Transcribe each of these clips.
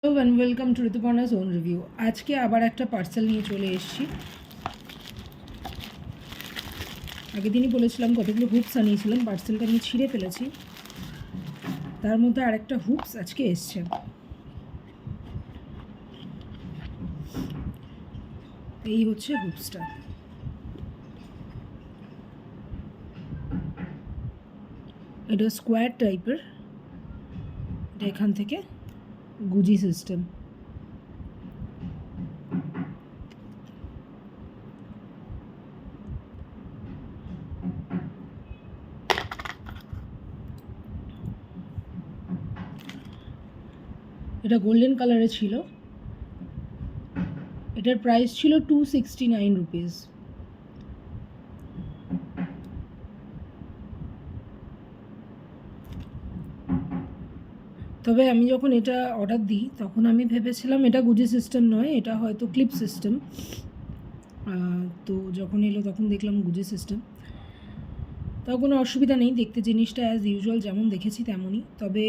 Hello and welcome to Rituparna's own review. আজকে আবার একটা পার্সেল নিয়ে চলে এসেছি। আগের দিনই বলেছিলাম কতগুলো হুপস আনিয়েছিলাম, পার্সেলটা আমি ছিঁড়ে ফেলেছি। তার মধ্যে আরেকটা হুপস আজকে এসছে। এই হচ্ছে হুপসটা। এটা স্কোয়ার টাইপের, এটা এখান থেকে গুজি সিস্টেম। এটা গোল্ডেন কালারে ছিল। এটার প্রাইস ছিল 269 রুপিস। তবে আমি যখন এটা অর্ডার দিই তখন আমি ভেবেছিলাম এটা গুজি সিস্টেম নয়, এটা হয়তো ক্লিপ সিস্টেম। তো যখন এলো তখন দেখলাম গুজি সিস্টেম। তাও কোনো অসুবিধা নেই, দেখতে জিনিসটা অ্যাজ ইউজুয়াল যেমন দেখেছি তেমনই। তবে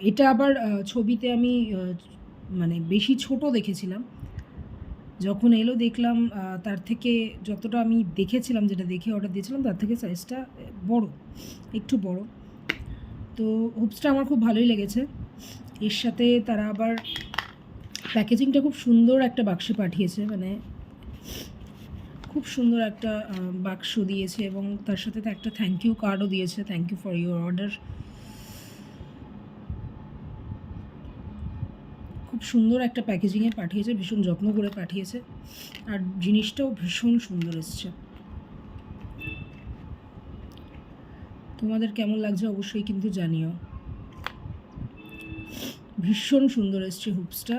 এটা আবার ছবিতে আমি মানে বেশি ছোট দেখেছিলাম, যখন এলো দেখলাম তার থেকে যতটা আমি দেখেছিলাম, যেটা দেখে অর্ডার দিয়েছিলাম তার থেকে সাইজটা বড়, একটু বড়। তো হুপসটা আমার খুব ভালোই লেগেছে। এর সাথে তারা আবার প্যাকেজিংটা খুব সুন্দর একটা বাক্সে পাঠিয়েছে, মানে খুব সুন্দর একটা বাক্স দিয়েছে এবং তার সাথে একটা থ্যাংক ইউ কার্ডও দিয়েছে, thank you for your order. খুব সুন্দর একটা প্যাকেজিংয়ে পাঠিয়েছে, ভীষণ যত্ন করে পাঠিয়েছে, আর জিনিসটাও ভীষণ সুন্দর এসছে। তোমাদের কেমন লাগছে অবশ্যই কিন্তু জানিও। ভীষণ সুন্দর এসছে হুপসটা।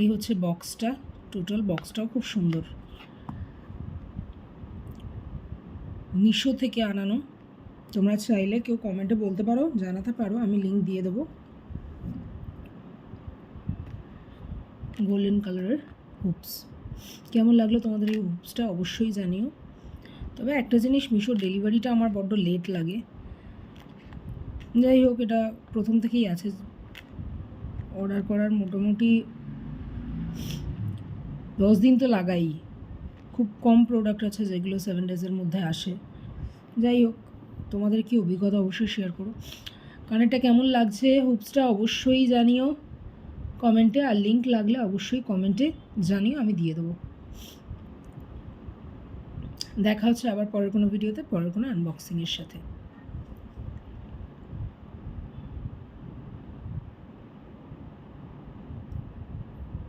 এই হচ্ছে বক্সটা, টোটাল বক্সটাও খুব সুন্দর, মিশো থেকে আনানো। তোমরা চাইলে কেউ কমেন্টে বলতে পারো, জানাতে পারো, আমি লিঙ্ক দিয়ে দেবো। গোল্ডেন কালারের হুপস, কেমন লাগলো তোমাদের এই হুপসটা অবশ্যই জানিও। তবে একটা জিনিস, মিশোর ডেলিভারিটা আমার বড্ড লেট লাগে। যাই হোক, এটা প্রথম থেকেই আছে, অর্ডার করার মোটামুটি 10 দিন তো লাগাই। খুব কম প্রোডাক্ট আছে যেগুলো 7 ডেজের মধ্যে আসে। যাই হোক, তোমাদের কি অভিজ্ঞতা অবশ্যই শেয়ার করো। কানেরটা কেমন লাগছে হুপসটা অবশ্যই জানিও কমেন্টে, আর লিঙ্ক লাগলে অবশ্যই কমেন্টে জানিও, আমি দিয়ে দেবো। দেখা হচ্ছে আবার পরের কোনো ভিডিওতে, পরের কোনো আনবক্সিংয়ের সাথে।